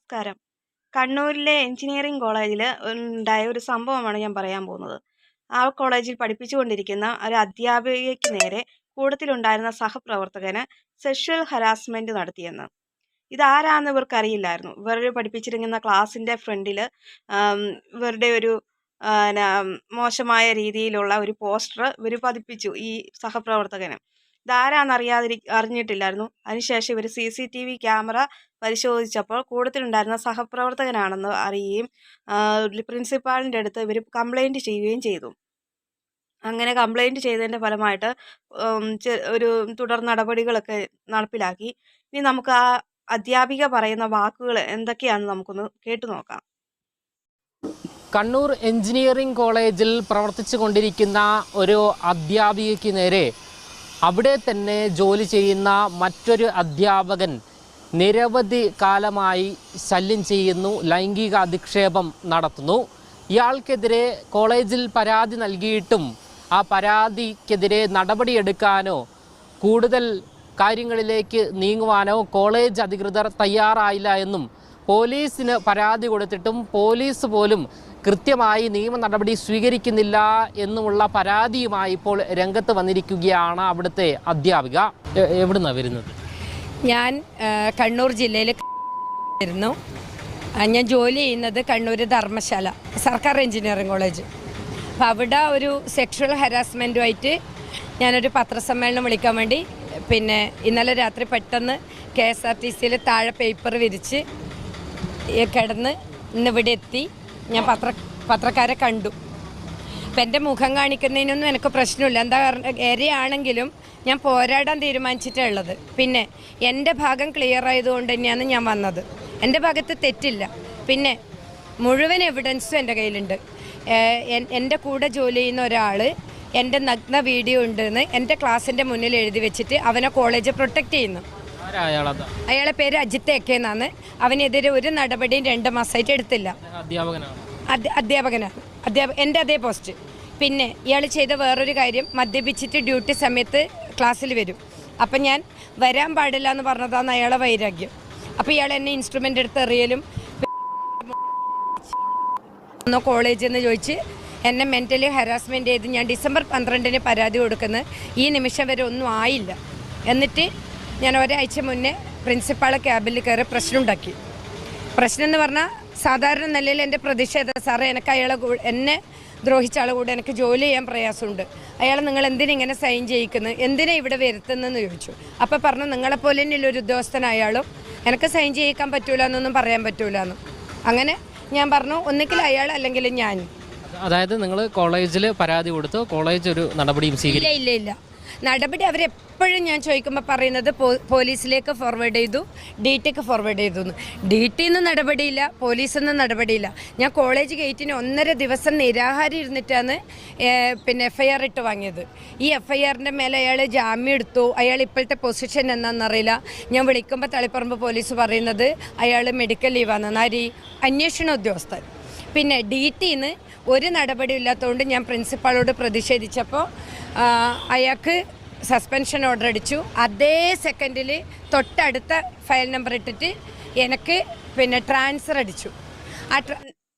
നമസ്കാരം. കണ്ണൂരിലെ എഞ്ചിനീയറിംഗ് കോളേജിൽ ഉണ്ടായ ഒരു സംഭവമാണ് ഞാൻ പറയാൻ പോകുന്നത്. ആ കോളേജിൽ പഠിപ്പിച്ചുകൊണ്ടിരിക്കുന്ന ഒരു അധ്യാപികയ്ക്ക് നേരെ കൂട്ടത്തിലുണ്ടായിരുന്ന സഹപ്രവർത്തകന് സെക്ഷൽ ഹരാസ്മെന്റ് നടത്തിയെന്ന്. ഇതാരാന്ന് ഇവർക്കറിയില്ലായിരുന്നു. ഇവർ പഠിപ്പിച്ചിരിക്കുന്ന ക്ലാസ്സിന്റെ ഫ്രണ്ടിൽ ഇവരുടെ ഒരു മോശമായ രീതിയിലുള്ള ഒരു പോസ്റ്റർ ഇവർ പതിപ്പിച്ചു ഈ സഹപ്രവർത്തകന്. അറിഞ്ഞിട്ടില്ലായിരുന്നു. അതിനുശേഷം ഇവർ CCTV ക്യാമറ പരിശോധിച്ചപ്പോൾ കൂട്ടത്തിലുണ്ടായിരുന്ന സഹപ്രവർത്തകനാണെന്ന് അറിയുകയും പ്രിൻസിപ്പാളിൻ്റെ അടുത്ത് ഇവർ കംപ്ലൈൻറ്റ് ചെയ്യുകയും ചെയ്തു. അങ്ങനെ കംപ്ലൈൻറ്റ് ചെയ്തതിൻ്റെ ഫലമായിട്ട് ഒരു തുടർ നടപടികളൊക്കെ നടപ്പിലാക്കി. ഇനി നമുക്ക് ആ അധ്യാപിക പറയുന്ന വാക്കുകൾ എന്തൊക്കെയാണെന്ന് നമുക്കൊന്ന് കേട്ടു നോക്കാം. കണ്ണൂർ എഞ്ചിനീയറിംഗ് കോളേജിൽ പ്രവർത്തിച്ചു കൊണ്ടിരിക്കുന്ന ഒരു അധ്യാപികയ്ക്ക് നേരെ അവിടെ തന്നെ ജോലി ചെയ്യുന്ന മറ്റൊരു അധ്യാപകൻ നിരവധി കാലമായി ശല്യം ചെയ്യുന്നു, ലൈംഗിക അധിക്ഷേപം നടത്തുന്നു. ഇയാൾക്കെതിരെ കോളേജിൽ പരാതി നൽകിയിട്ടും ആ പരാതിക്കെതിരെ നടപടിയെടുക്കാനോ കൂടുതൽ കാര്യങ്ങളിലേക്ക് നീങ്ങുവാനോ കോളേജ് അധികൃതർ തയ്യാറായില്ല എന്നും പോലീസിന് പരാതി കൊടുത്തിട്ടും പോലീസ് പോലും കൃത്യമായി നിയമ നടപടി സ്വീകരിക്കുന്നില്ല എന്നുമുള്ള പരാതിയുമായി ഇപ്പോൾ രംഗത്ത് വന്നിരിക്കുകയാണ് അവിടുത്തെ അധ്യാപിക. എവിടുന്നാണ് വരുന്നത്? ഞാൻ കണ്ണൂർ ജില്ലയിൽ ആയിരുന്നു. ഞാൻ ജോലി ചെയ്യുന്നത് കണ്ണൂർ ധർമ്മശാല സർക്കാർ എഞ്ചിനീയറിംഗ് കോളേജ്. അപ്പോൾ അവിടെ ഒരു സെക്ഷൽ ഹരാസ്മെൻറ്റുമായിട്ട് ഞാനൊരു പത്രസമ്മേളനം വിളിക്കാൻ വേണ്ടി ഇന്നലെ രാത്രി പെട്ടെന്ന് KSRTCയിൽ താഴെ പേപ്പർ വിരിച്ച് കിടന്ന് ഇന്നിവിടെ എത്തി. ഞാൻ പത്രക്കാരെ കണ്ടു. അപ്പം എൻ്റെ മുഖം കാണിക്കുന്നതിനൊന്നും എനിക്ക് പ്രശ്നമില്ല. എന്താ കാരണം ഏരിയയാണെങ്കിലും ഞാൻ പോരാടാൻ തീരുമാനിച്ചിട്ടുള്ളത്. പിന്നെ എൻ്റെ ഭാഗം ക്ലിയർ ആയതുകൊണ്ട് തന്നെയാണ് ഞാൻ വന്നത്. എൻ്റെ ഭാഗത്ത് തെറ്റില്ല. പിന്നെ മുഴുവൻ എവിഡൻസും എൻ്റെ കയ്യിലുണ്ട്. എൻ്റെ കൂടെ ജോലി ചെയ്യുന്ന ഒരാൾ എൻ്റെ നഗ്ന വീഡിയോ ഉണ്ടെന്ന് എൻ്റെ ക്ലാസ്സിൻ്റെ മുന്നിൽ എഴുതി വെച്ചിട്ട് അവനെ കോളേജ് പ്രൊട്ടക്റ്റ് ചെയ്യുന്നു. അയാളെ പേര് അജിത്ത് AK എന്നാണ്. അവനെതിരെ ഒരു നടപടിയും 2 മാസമായിട്ട് എടുത്തില്ല. അധ്യാപകനാണ്. എൻ്റെ അതേ പോസ്റ്റ്. പിന്നെ ഇയാൾ ചെയ്ത വേറൊരു കാര്യം, മദ്യപിച്ചിട്ട് ഡ്യൂട്ടി സമയത്ത് ക്ലാസ്സിൽ വരും. അപ്പം ഞാൻ വരാൻ പാടില്ല എന്ന് പറഞ്ഞതാണ് അയാളെ വൈരാഗ്യം. അപ്പോൾ ഇയാൾ എന്നെ ഇൻസ്ട്രുമെൻ്റ് എടുത്ത് എറിയലും കോളേജിൽ നിന്ന് ചോദിച്ച് എന്നെ മെൻ്റലി ഹരാസ്മെൻറ്റ് ചെയ്ത് ഞാൻ ഡിസംബർ 12-ന് പരാതി കൊടുക്കുന്നത് ഈ നിമിഷം വരെ ഒന്നും ആയില്ല. എന്നിട്ട് ഞാൻ ഒരാഴ്ച മുന്നേ പ്രിൻസിപ്പാളെ ക്യാബിൽ കയറി പ്രശ്നമുണ്ടാക്കി. പ്രശ്നം എന്ന് പറഞ്ഞാൽ സാധാരണ നിലയിൽ എൻ്റെ പ്രതിഷേധം, സാറേ എനിക്ക് എന്നെ ദ്രോഹിച്ച ആളെ കൂടെ എനിക്ക് ജോലി ചെയ്യാൻ പ്രയാസമുണ്ട്, അയാൾ നിങ്ങൾ എന്തിനിങ്ങനെ സൈൻ ചെയ്യിക്കുന്നത്, എന്തിനാണ് ഇവിടെ വരുത്തുന്നതെന്ന് ചോദിച്ചു. അപ്പോൾ പറഞ്ഞു നിങ്ങളെപ്പോലെ തന്നെയുള്ള ഒരു ഉദ്യോഗസ്ഥനായാലും എനിക്ക് സൈൻ ചെയ്യിക്കാൻ പറ്റൂല എന്നൊന്നും പറയാൻ പറ്റൂല എന്ന്. അങ്ങനെ ഞാൻ പറഞ്ഞു ഒന്നുകിൽ അയാൾ അല്ലെങ്കിൽ ഞാൻ. അതായത് നിങ്ങൾ കോളേജിൽ പരാതി കൊടുത്തു, കോളേജ് ഒരു നടപടിയും സ്വീകരിച്ചില്ല? ഇല്ല. നടപടി അവരെപ്പോഴും ഞാൻ ചോദിക്കുമ്പോൾ പറയുന്നത് പോലീസിലേക്ക് ഫോർവേഡ് ചെയ്തു, DTക്ക് ഫോർവേഡ് ചെയ്തു. DTന്ന് നടപടിയില്ല, പോലീസിൽ നിന്ന് നടപടിയില്ല. ഞാൻ കോളേജ് ഗേറ്റിന് 1.5 ദിവസം നിരാഹാരം ഇരുന്നിട്ടാണ് FIR ഇട്ട് വാങ്ങിയത്. ഈ FIRൻ്റെ മേലെ അയാൾ ജാമ്യം എടുത്തു. അയാൾ ഇപ്പോഴത്തെ പൊസിഷൻ എന്നാണെന്നറിയില്ല. ഞാൻ വിളിക്കുമ്പോൾ തളിപ്പറമ്പ് പോലീസ് പറയുന്നത് അയാൾ മെഡിക്കൽ ലീവാണെന്ന്. അന്വേഷണ ഉദ്യോഗസ്ഥൻ. പിന്നെ DTന്ന് ഒരു നടപടി ഇല്ലാത്തതുകൊണ്ട് ഞാൻ പ്രിൻസിപ്പാളോട് പ്രതിഷേധിച്ചപ്പോൾ അയാൾക്ക് സസ്പെൻഷൻ ഓർഡർ അടിച്ചു. അതേ സെക്കൻഡിൽ തൊട്ടടുത്ത ഫയൽ നമ്പർ ഇട്ടിട്ട് എനിക്ക് ട്രാൻസ്ഫർ അടിച്ചു.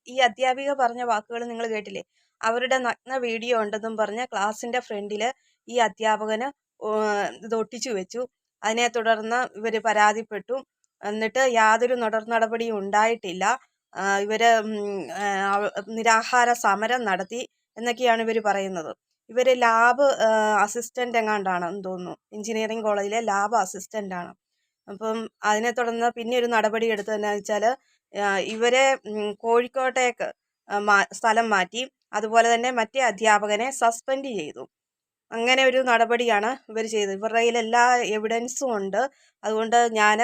ഈ അധ്യാപിക പറഞ്ഞ വാക്കുകൾ നിങ്ങൾ കേട്ടില്ലേ? അവരുടെ നഗ്ന വീഡിയോ ഉണ്ടെന്നും പറഞ്ഞ് ക്ലാസ്സിന്റെ ഫ്രണ്ടിൽ ഈ അധ്യാപകന് ഇത് ഒട്ടിച്ചു വെച്ചു. അതിനെ തുടർന്ന് ഇവർ പരാതിപ്പെട്ടു. എന്നിട്ട് യാതൊരു നടപടിയും ഉണ്ടായിട്ടില്ല. ഇവര് നിരാഹാര സമരം നടത്തി എന്നൊക്കെയാണ് ഇവർ പറയുന്നത്. ഇവർ ലാബ് അസിസ്റ്റൻ്റ് എങ്ങാണ്ടാണെന്ന് തോന്നുന്നു. എഞ്ചിനീയറിംഗ് കോളേജിലെ ലാബ് അസിസ്റ്റൻ്റാണ്. അപ്പം അതിനെ തുടർന്ന് പിന്നെ ഒരു നടപടി എടുത്തതെന്നു വെച്ചാൽ ഇവരെ കോഴിക്കോട്ടേക്ക് സ്ഥലം മാറ്റി. അതുപോലെ തന്നെ മറ്റേ അധ്യാപകനെ സസ്പെൻഡ് ചെയ്തു. അങ്ങനെ ഒരു നടപടിയാണ് ഇവർ ചെയ്തത്. ഇവരുടെ കയ്യിൽ എല്ലാ എവിഡൻസും ഉണ്ട്. അതുകൊണ്ട് ഞാൻ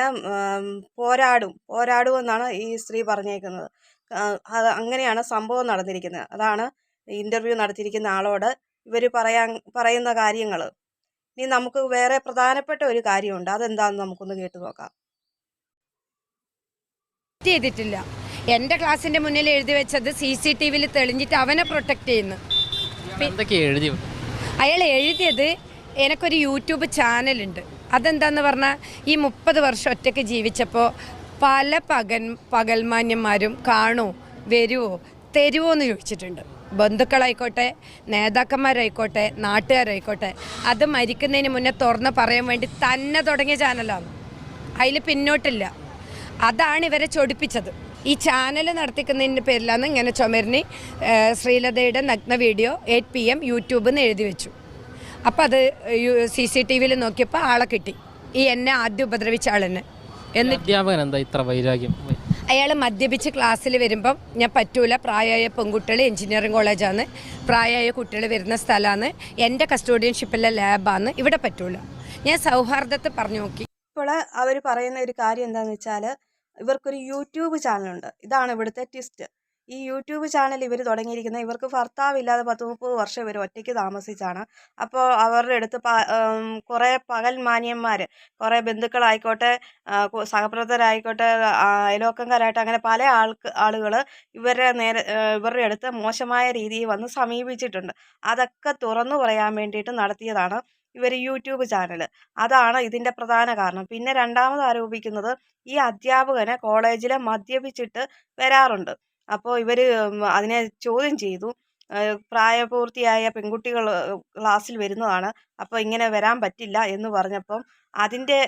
പോരാടുമെന്നാണ് ഈ സ്ത്രീ പറഞ്ഞേക്കുന്നത്. അങ്ങനെയാണ് സംഭവം നടന്നിരിക്കുന്നത്. അതാണ് ഇൻ്റർവ്യൂ നടത്തിയിരിക്കുന്ന ആളോട് ഇവർ പറയുന്ന കാര്യങ്ങൾ. ഇനി നമുക്ക് വേറെ പ്രധാനപ്പെട്ട ഒരു കാര്യമുണ്ട്. അതെന്താണെന്ന് നമുക്കൊന്ന് കേട്ടു നോക്കാം. ചെയ്തിട്ടില്ല. എൻ്റെ ക്ലാസ്സിൻ്റെ മുന്നിൽ എഴുതി വെച്ചത് CCTVയിൽ തെളിഞ്ഞിട്ട് അവനെ പ്രൊട്ടക്റ്റ് ചെയ്യുന്നു. അയാൾ എഴുതിയത് എനിക്കൊരു യൂട്യൂബ് ചാനലുണ്ട്. അതെന്താന്ന് പറഞ്ഞാൽ ഈ 30 വർഷം ഒറ്റയ്ക്ക് ജീവിച്ചപ്പോൾ പല പകൽമാന്യന്മാരും കാണുമോ, വരുമോ, തരുമോ എന്ന് ചോദിച്ചിട്ടുണ്ട്. ബന്ധുക്കളായിക്കോട്ടെ, നേതാക്കന്മാരായിക്കോട്ടെ, നാട്ടുകാരായിക്കോട്ടെ. അത് മരിക്കുന്നതിന് മുന്നേ തുറന്ന് പറയാൻ വേണ്ടി തന്നെ തുടങ്ങിയ ചാനലാണ്. അതിൽ പിന്നോട്ടില്ല. അതാണ് ഇവരെ ചൊടിപ്പിച്ചത്. ഈ ചാനൽ നടത്തിക്കുന്നതിൻ്റെ പേരിലാണ് ഇങ്ങനെ ചുമരിന് ശ്രീലതയുടെ നഗ്ന വീഡിയോ 8 PM യൂട്യൂബിൽ നിന്ന് എഴുതി വെച്ചു. അപ്പോൾ അത് CCTVയിൽ നോക്കിയപ്പോൾ ആളെ കിട്ടി, ഈ എന്നെ ആദ്യം ഉപദ്രവിച്ച ആളെന്നെ. അധ്യാപകൻ എന്താ ഇത്ര വൈരാഗ്യം? അയാൾ മദ്യപിച്ച് ക്ലാസ്സിൽ വരുമ്പം ഞാൻ പറ്റൂല, പ്രായമായ പെൺകുട്ടികൾ എഞ്ചിനീയറിംഗ് കോളേജാണ്, പ്രായമായ കുട്ടികൾ വരുന്ന സ്ഥലമാണ്, എൻ്റെ കസ്റ്റോഡിയൻഷിപ്പിലെ ലാബാണ്, ഇവിടെ പറ്റൂല. ഞാൻ സൗഹാർദ്ദത്തെ പറഞ്ഞു നോക്കി. ഇപ്പോൾ അവർ പറയുന്ന ഒരു കാര്യം എന്താണെന്ന് വെച്ചാൽ, ഇവർക്കൊരു യൂട്യൂബ് ചാനലുണ്ട്. ഇതാണ് ഇവിടുത്തെ ട്വിസ്റ്റ്. ഈ യൂട്യൂബ് ചാനൽ ഇവർ തുടങ്ങിയിരിക്കുന്നത്, ഇവർക്ക് ഭർത്താവില്ലാതെ 10-30 വർഷം ഇവർ ഒറ്റയ്ക്ക് താമസിച്ചാണ്. അപ്പോൾ അവരുടെ അടുത്ത് കുറേ പകൽ മാന്യന്മാർ, കുറേ ബന്ധുക്കളായിക്കോട്ടെ, സഹപ്രവർത്തകരായിക്കോട്ടെ, അയൽവക്കക്കാരായിട്ട്, അങ്ങനെ പല ആളുകൾ ഇവരുടെ അടുത്ത് മോശമായ രീതിയിൽ വന്ന് സമീപിച്ചിട്ടുണ്ട്. അതൊക്കെ തുറന്നു പറയാൻ വേണ്ടിയിട്ട് നടത്തിയതാണ് ഇവർ യൂട്യൂബ് ചാനൽ. അതാണ് ഇതിൻ്റെ പ്രധാന കാരണം. പിന്നെ രണ്ടാമത് ആരോപിക്കുന്നത്, ഈ അധ്യാപകന് കോളേജിൽ മദ്യപിച്ചിട്ട് വരാറുണ്ട്. അപ്പോൾ ഇവർ അതിനെ ചോദ്യം ചെയ്തു. പ്രായപൂർത്തിയായ പെൺകുട്ടികൾ ക്ലാസ്സിൽ വരുന്നതാണ്, അപ്പോൾ ഇങ്ങനെ വരാൻ പറ്റില്ല എന്ന് പറഞ്ഞപ്പം അതിൻ്റെ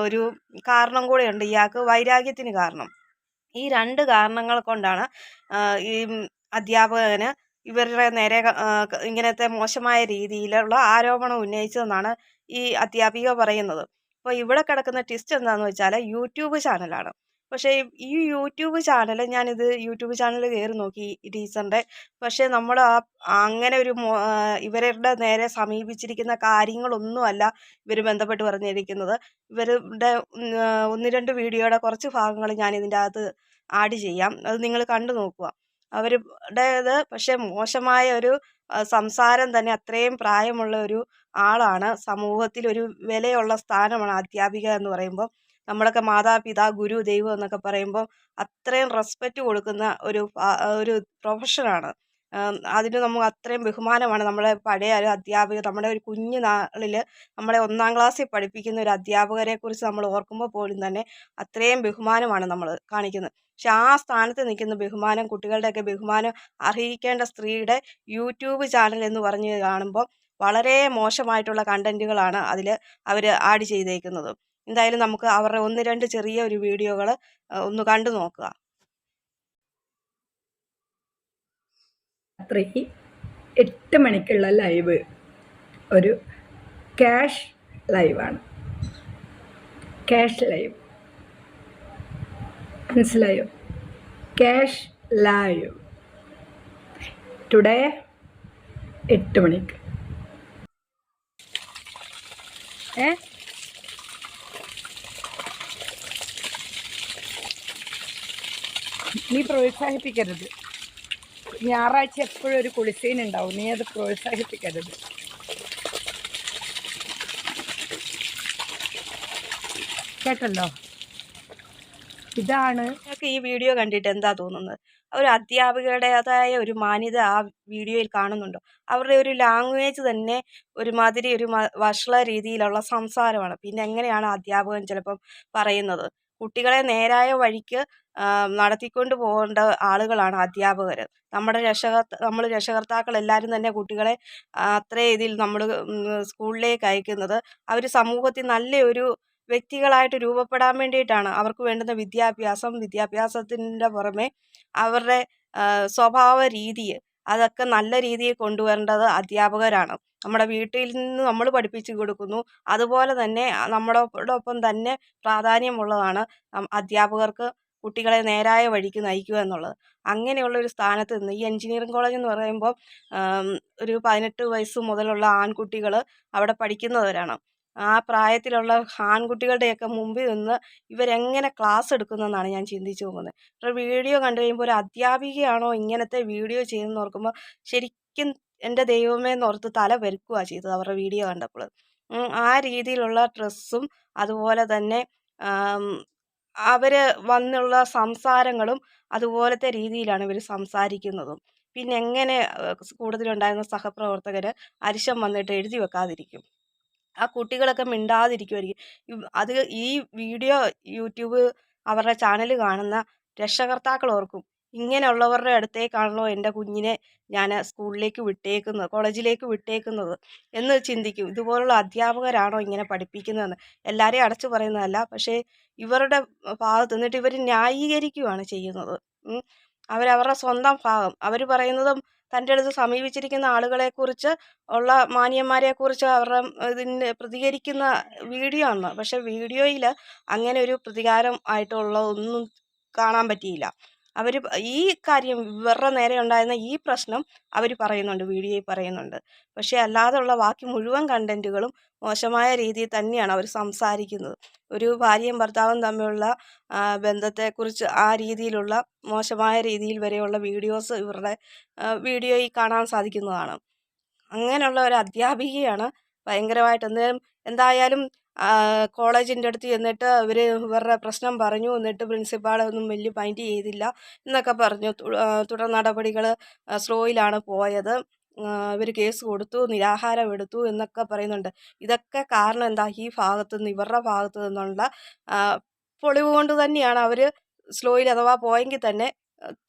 ഒരു കാരണം കൂടെയുണ്ട് ഇയാൾക്ക് വൈരാഗ്യത്തിന് കാരണം. ഈ 2 കാരണങ്ങൾ കൊണ്ടാണ് ഈ അധ്യാപകന് ഇവരുടെ നേരെ ഇങ്ങനത്തെ മോശമായ രീതിയിലുള്ള ആരോപണം ഉന്നയിച്ചതെന്നാണ് ഈ അധ്യാപിക പറയുന്നത്. അപ്പോൾ ഇവിടെ കിടക്കുന്ന ട്വിസ്റ്റ് എന്താണെന്ന് വെച്ചാൽ, യൂട്യൂബ് ചാനലാണ്. പക്ഷേ ഈ യൂട്യൂബ് ചാനൽ, ഞാനിത് യൂട്യൂബ് ചാനൽ കയറി നോക്കി ഈ ടീച്ചറിൻ്റെ. പക്ഷേ നമ്മൾ അങ്ങനെ ഒരു ഇവരുടെ നേരെ സമീപിച്ചിരിക്കുന്ന കാര്യങ്ങളൊന്നുമല്ല ഇവർ ബന്ധപ്പെട്ട് പറഞ്ഞിരിക്കുന്നത്. ഇവരുടെ 1-2 വീഡിയോയുടെ കുറച്ച് ഭാഗങ്ങൾ ഞാൻ ഇതിൻ്റെ അകത്ത് ആഡ് ചെയ്യാം, അത് നിങ്ങൾ കണ്ടു നോക്കുക. അവരുടേത് പക്ഷേ മോശമായ ഒരു സംസാരം തന്നെ. അത്രയും പ്രായമുള്ള ഒരു ആളാണ്, സമൂഹത്തിൽ ഒരു വിലയുള്ള സ്ഥാനമാണ് അധ്യാപിക എന്ന് പറയുമ്പോൾ. നമ്മളൊക്കെ മാതാപിതാ, ഗുരു, ദൈവം എന്നൊക്കെ പറയുമ്പോൾ അത്രയും റെസ്പെക്റ്റ് കൊടുക്കുന്ന ഒരു പ്രൊഫഷനാണ്. അതിന് നമുക്ക് അത്രയും ബഹുമാനമാണ്. നമ്മളെ പഴയ ഒരു അധ്യാപിക, നമ്മുടെ ഒരു കുഞ്ഞു നാളിൽ നമ്മളെ 1-ാം ക്ലാസ്സിൽ പഠിപ്പിക്കുന്ന ഒരു അധ്യാപകരെക്കുറിച്ച് നമ്മൾ ഓർക്കുമ്പോൾ പോലും തന്നെ അത്രയും ബഹുമാനമാണ് നമ്മൾ കാണിക്കുന്നത്. പക്ഷെ ആ സ്ഥാനത്ത് നിൽക്കുന്ന ബഹുമാനം, കുട്ടികളുടെയൊക്കെ ബഹുമാനം അർഹിക്കേണ്ട സ്ത്രീയുടെ യൂട്യൂബ് ചാനൽ എന്ന് പറഞ്ഞ് കാണുമ്പോൾ വളരെ മോശമായിട്ടുള്ള കണ്ടൻറ്റുകളാണ് അതിൽ അവർ ആഡ് ചെയ്തേക്കുന്നത്. എന്തായാലും നമുക്ക് അവരുടെ 1-2 ചെറിയ ഒരു വീഡിയോകൾ ഒന്ന് കണ്ടു നോക്കുക. രാത്രി 8 മണിക്കുള്ള ലൈവ് ഒരു ക്യാഷ് ലൈവാണ്. ക്യാഷ് ലൈവ് മനസ്സിലായോ? ക്യാഷ് ലൈവ് ടുഡേ 8 മണിക്ക്. നീ പ്രോത്സാഹിപ്പിക്കരുത്. ഞായറാഴ്ച എപ്പോഴും ഒരു കുളിസീൻ ഉണ്ടാവും, നീ അത് പ്രോത്സാഹിപ്പിക്കരുത്. കേട്ടല്ലോ, ഇതാണ്. നിങ്ങൾക്ക് ഈ വീഡിയോ കണ്ടിട്ട് എന്താ തോന്നുന്നത്? ഒരു അധ്യാപികയുടേതായ ഒരു മാന്യത ആ വീഡിയോയിൽ കാണുന്നുണ്ടോ? അവരുടെ ഒരു ലാംഗ്വേജ് തന്നെ ഒരുമാതിരി ഒരു വഷള രീതിയിലുള്ള സംസാരമാണ്. പിന്നെ എങ്ങനെയാണ് അധ്യാപകൻ ചിലപ്പം പറയുന്നത്? കുട്ടികളെ നേരായ വഴിക്ക് നടത്തിക്കൊണ്ട് പോകേണ്ട ആളുകളാണ് അധ്യാപകർ. നമ്മൾ രക്ഷകർത്താക്കൾ എല്ലാവരും തന്നെ കുട്ടികളെ അത്രയും ഇതിൽ നമ്മൾ സ്കൂളിലേക്ക് അയക്കുന്നത് അവർ സമൂഹത്തിൽ നല്ലൊരു വ്യക്തികളായിട്ട് രൂപപ്പെടാൻ വേണ്ടിയിട്ടാണ്. അവർക്ക് വേണ്ടുന്ന വിദ്യാഭ്യാസത്തിൻ്റെ പുറമെ അവരുടെ സ്വഭാവ രീതി, അതൊക്കെ നല്ല രീതിയിൽ കൊണ്ടുവരേണ്ടത് അധ്യാപകരാണ്. നമ്മുടെ വീട്ടിൽ നിന്ന് നമ്മൾ പഠിപ്പിച്ചു കൊടുക്കുന്നു, അതുപോലെ തന്നെ നമ്മളോടൊപ്പം തന്നെ പ്രാധാന്യമുള്ളതാണ് അധ്യാപകർക്ക് കുട്ടികളെ നേരായ വഴിക്ക് നയിക്കുക എന്നുള്ളത്. അങ്ങനെയുള്ള ഒരു സ്ഥാനത്ത് നിന്ന് ഈ എഞ്ചിനീയറിംഗ് കോളേജ് എന്ന് പറയുമ്പോൾ ഒരു 18 വയസ്സ് മുതലുള്ള ആൺകുട്ടികൾ അവിടെ പഠിക്കുന്നവരാണ്. ആ പ്രായത്തിലുള്ള ആൺകുട്ടികളുടെയൊക്കെ മുമ്പിൽ നിന്ന് ഇവരെങ്ങനെ ക്ലാസ് എടുക്കുന്നതെന്നാണ് ഞാൻ ചിന്തിച്ചു പോകുന്നത്. ഒരു വീഡിയോ കണ്ടു കഴിയുമ്പോൾ ഒരു അധ്യാപികയാണോ ഇങ്ങനത്തെ വീഡിയോ ചെയ്യുന്നതെന്ന് ഓർക്കുമ്പോൾ ശരിക്കും എൻ്റെ ദൈവമേ എന്നോർത്ത് തല പെരുക്കുകയാണ് ചെയ്തത് അവരുടെ വീഡിയോ കണ്ടപ്പോൾ. ആ രീതിയിലുള്ള ഡ്രസ്സും അതുപോലെ തന്നെ അവർ വന്നുള്ള സംസാരങ്ങളും അതുപോലത്തെ രീതിയിലാണ് ഇവർ സംസാരിക്കുന്നതും. പിന്നെ എങ്ങനെ കൂടുതലുണ്ടായിരുന്ന സഹപ്രവർത്തകർ അരിശം വന്നിട്ട് എഴുതി വെക്കാതിരിക്കും? ആ കുട്ടികളൊക്കെ മിണ്ടാതിരിക്കുമായിരിക്കും. അത് ഈ വീഡിയോ യൂട്യൂബ് അവരുടെ ചാനൽ കാണുന്ന രക്ഷകർത്താക്കൾ ഓർക്കും, ഇങ്ങനെയുള്ളവരുടെ അടുത്തേക്കാണല്ലോ എൻ്റെ കുഞ്ഞിനെ ഞാൻ സ്കൂളിലേക്ക് വിട്ടേക്കുന്നത്, കോളേജിലേക്ക് വിട്ടേക്കുന്നത് എന്ന് ചിന്തിക്കും. ഇതുപോലുള്ള അധ്യാപകരാണോ ഇങ്ങനെ പഠിപ്പിക്കുന്നതെന്ന്. എല്ലാവരെയും അടച്ചു പറയുന്നതല്ല, പക്ഷേ ഇവരുടെ ഭാഗത്ത് നിന്നിട്ട് ഇവർ ന്യായീകരിക്കുകയാണ് ചെയ്യുന്നത്. അവരവരുടെ സ്വന്തം ഭാഗം അവർ പറയുന്നതും തൻ്റെ അടുത്ത് സമീപിച്ചിരിക്കുന്ന ആളുകളെക്കുറിച്ച് ഉള്ള മാന്യന്മാരെക്കുറിച്ച് അവരുടെ ഇതിന് പ്രതികരിക്കുന്ന വീഡിയോ ആണ്. പക്ഷെ വീഡിയോയിൽ അങ്ങനെ ഒരു പ്രതികാരം ആയിട്ടുള്ള ഒന്നും കാണാൻ പറ്റിയില്ല. അവർ ഈ കാര്യം ഇവരുടെ നേരെ ഉണ്ടായിരുന്ന ഈ പ്രശ്നം അവർ പറയുന്നുണ്ട്, വീഡിയോയിൽ പറയുന്നുണ്ട്. പക്ഷേ അല്ലാതെയുള്ള ബാക്കി മുഴുവൻ കണ്ടൻറ്റുകളും മോശമായ രീതിയിൽ തന്നെയാണ് അവർ സംസാരിക്കുന്നത്. ഒരു ഭാര്യയും ഭർത്താവും തമ്മിലുള്ള ബന്ധത്തെക്കുറിച്ച് ആ രീതിയിലുള്ള മോശമായ രീതിയിൽ വരെയുള്ള വീഡിയോസ് ഇവരുടെ വീഡിയോയിൽ കാണാൻ സാധിക്കുന്നതാണ്. അങ്ങനെയുള്ള ഒരു അധ്യാപികയാണ് ഭയങ്കരമായിട്ട് എന്തായാലും കോളേജിൻ്റെ അടുത്ത് ചെന്നിട്ട് ഇവരുടെ പ്രശ്നം പറഞ്ഞു. എന്നിട്ട് പ്രിൻസിപ്പാളൊന്നും വലിയ മൈൻഡ് ചെയ്തില്ല എന്നൊക്കെ പറഞ്ഞു. തുടർ നടപടികൾ സ്ലോയിലാണ് പോയത്. ഇവർ കേസ് കൊടുത്തു, നിരാഹാരം എടുത്തു എന്നൊക്കെ പറയുന്നുണ്ട്. ഇതൊക്കെ കാരണം എന്താ, ഈ ഭാഗത്തു നിന്ന് ഇവരുടെ ഭാഗത്തു നിന്നുള്ള പൊളിവ് കൊണ്ട് തന്നെയാണ് അവർ സ്ലോയിൽ അഥവാ പോയെങ്കിൽ തന്നെ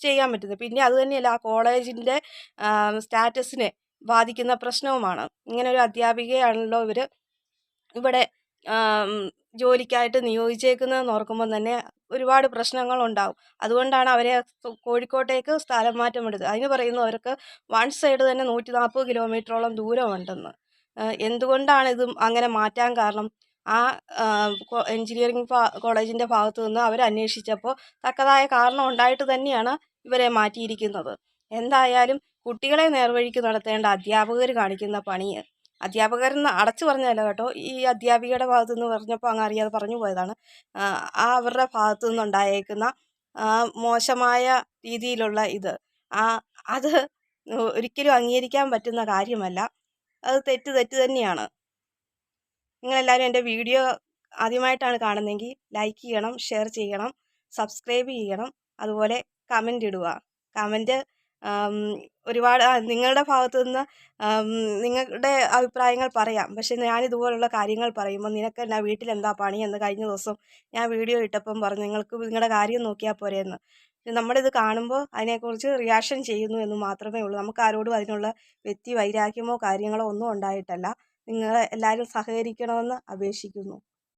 ചെയ്യാൻ പറ്റുന്നത്. പിന്നെ അത് തന്നെയല്ല, ആ കോളേജിൻ്റെ സ്റ്റാറ്റസിനെ ബാധിക്കുന്ന പ്രശ്നവുമാണ്. ഇങ്ങനെ ഒരു അധ്യാപികയാണല്ലോ ഇവിടെ ജോലിക്കായിട്ട് നിയോഗിച്ചേക്കുന്നതെന്ന് ഓർക്കുമ്പം തന്നെ ഒരുപാട് പ്രശ്നങ്ങളുണ്ടാവും. അതുകൊണ്ടാണ് അവരെ കോഴിക്കോട്ടേക്ക് സ്ഥലം മാറ്റം എടുത്തത്. അതിന് പറയുന്നു അവർക്ക് വൺ സൈഡ് തന്നെ 140 കിലോമീറ്ററോളം ദൂരമുണ്ടെന്ന്. എന്തുകൊണ്ടാണ് ഇത് അങ്ങനെ മാറ്റാൻ കാരണം? ആ എഞ്ചിനീയറിംഗ് കോളേജിൻ്റെ ഭാഗത്തു നിന്ന് അവരന്വേഷിച്ചപ്പോൾ തക്കതായ കാരണം ഉണ്ടായിട്ട് തന്നെയാണ് ഇവരെ മാറ്റിയിരിക്കുന്നത്. എന്തായാലും കുട്ടികളെ നേർവഴിക്ക് നടത്തേണ്ട അധ്യാപകർ കാണിക്കുന്ന പണി, അധ്യാപകരെന്ന് അടച്ചു പറഞ്ഞതല്ല കേട്ടോ, ഈ അധ്യാപികയുടെ ഭാഗത്തു നിന്ന് പറഞ്ഞപ്പോൾ അങ്ങ് അറിയാതെ പറഞ്ഞു പോയതാണ്. അവരുടെ ഭാഗത്തു നിന്നുണ്ടായേക്കുന്ന മോശമായ രീതിയിലുള്ള അത് ഒരിക്കലും അംഗീകരിക്കാൻ പറ്റുന്ന കാര്യമല്ല. അത് തെറ്റ് തന്നെയാണ്. നിങ്ങളെല്ലാവരും എൻ്റെ വീഡിയോ ആദ്യമായിട്ടാണ് കാണുന്നതെങ്കിൽ ലൈക്ക് ചെയ്യണം, ഷെയർ ചെയ്യണം, സബ്സ്ക്രൈബ് ചെയ്യണം, അതുപോലെ കമൻ്റ് ഇടുക. കമൻ്റ് ഒരുപാട് നിങ്ങളുടെ ഭാഗത്തു നിന്ന് നിങ്ങളുടെ അഭിപ്രായങ്ങൾ പറയാം. പക്ഷേ ഞാനിതുപോലുള്ള കാര്യങ്ങൾ പറയുമ്പോൾ നിനക്കെന്നാ വീട്ടിലെന്താ പണിയെന്ന് കഴിഞ്ഞ ദിവസം ഞാൻ വീഡിയോ ഇട്ടപ്പം പറഞ്ഞു, നിങ്ങൾക്ക് നിങ്ങളുടെ കാര്യം നോക്കിയാൽ പോരെയെന്ന്. നമ്മളിത് കാണുമ്പോൾ അതിനെക്കുറിച്ച് റിയാക്ഷൻ ചെയ്യുന്നു എന്ന് മാത്രമേ ഉള്ളൂ. നമുക്ക് ആരോടും അതിനുള്ള വൈരാഗ്യമോ കാര്യങ്ങളോ ഒന്നും ഉണ്ടായിട്ടല്ല. നിങ്ങൾ എല്ലാവരും സഹകരിക്കണമെന്ന് അപേക്ഷിക്കുന്നു.